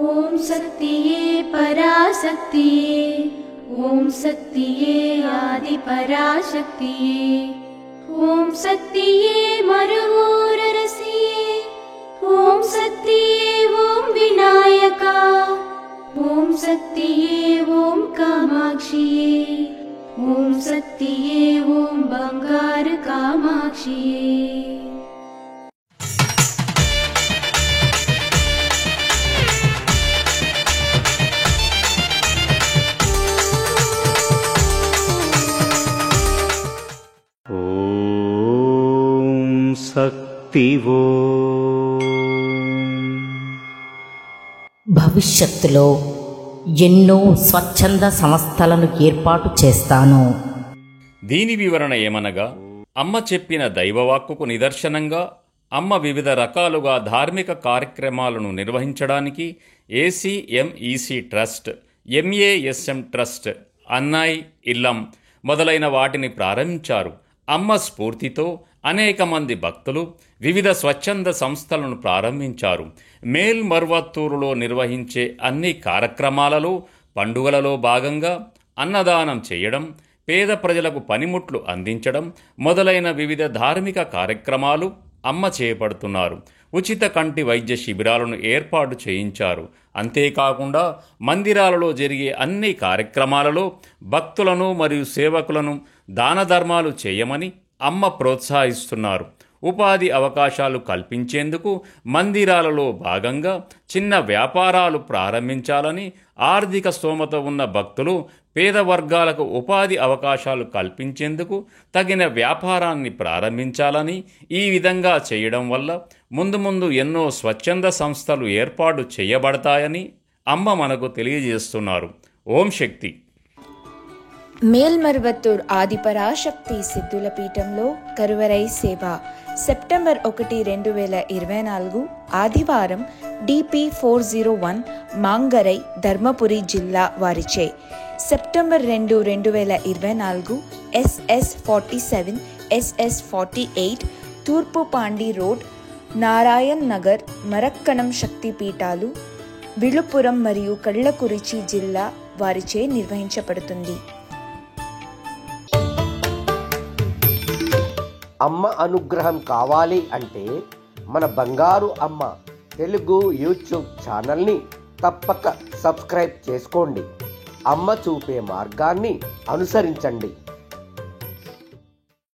ఓం శక్తియే పరాశక్తియే, ఓం శక్తియే ఆది పరాశక్తియే, ఓం శక్తియే మరువూరరసియే, ఓం శక్తియే ఓం వినాయక, ఓం శక్తియే ఓం కామాక్షియే, ఓం శక్తియే ఓం బంగారు కామాక్షియే. శక్తివో భవిష్యత్తులో ఎన్నో స్వచ్ఛంద సంస్థలను ఏర్పాటు చేస్తాను. దీని వివరణ ఏమనగా, అమ్మ చెప్పిన దైవవాక్కుకు నిదర్శనంగా అమ్మ వివిధ రకాలుగా ధార్మిక కార్యక్రమాలను నిర్వహించడానికి ఏసీఎంఈసీ ట్రస్ట్, ఎంఏఎస్ఎం ట్రస్ట్, అన్నాయ్ ఇల్లం మొదలైన వాటిని ప్రారంభించారు. అమ్మ స్ఫూర్తితో అనేక మంది భక్తులు వివిధ స్వచ్ఛంద సంస్థలను ప్రారంభించారు. మేల్మర్వత్తూరులో నిర్వహించే అన్ని కార్యక్రమాలలో పండుగలలో భాగంగా అన్నదానం చేయడం, పేద ప్రజలకు పనిముట్లు అందించడం మొదలైన వివిధ ధార్మిక కార్యక్రమాలు అమ్మ చేపడుతున్నారు. ఉచిత కంటి వైద్య శిబిరాలను ఏర్పాటు చేయించారు. అంతేకాకుండా మందిరాలలో జరిగే అన్ని కార్యక్రమాలలో భక్తులను మరియు సేవకులను దాన ధర్మాలు చేయమని అమ్మ ప్రోత్సహిస్తున్నారు. ఉపాధి అవకాశాలు కల్పించేందుకు మందిరాలలో భాగంగా చిన్న వ్యాపారాలు ప్రారంభించాలని, ఆర్థిక స్తోమత ఉన్న భక్తులు పేద వర్గాలకు ఉపాధి అవకాశాలు కల్పించేందుకు తగిన వ్యాపారాన్ని ప్రారంభించాలని, ఈ విధంగా చేయడం వల్ల ముందు ముందు ఎన్నో స్వచ్ఛంద సంస్థలు ఏర్పాటు చేయబడతాయని అమ్మ మనకు తెలియజేస్తున్నారు. ఓం శక్తి. మేల్మర్వత్తూర్ ఆదిపరాశక్తి సిద్ధుల పీఠంలో కరువరై సేవ సెప్టెంబర్ 1, 2024 ఆదివారం DP 401 మాంగరై ధర్మపురి జిల్లా వారిచే. సెప్టెంబర్ 2, 2024 SS 47 SS 48 తూర్పు పాండి రోడ్, నారాయణ్ నగర్, మరక్కణం శక్తిపీఠాలు, విళుపురం మరియు కళ్ళకురిచి జిల్లా వారిచే నిర్వహించబడుతుంది. అమ్మ అనుగ్రహం కావాలి అంటే మన బంగారు అమ్మ తెలుగు యూట్యూబ్ ఛానల్ని తప్పక సబ్స్క్రైబ్ చేసుకోండి. అమ్మ చూపే మార్గాన్ని అనుసరించండి.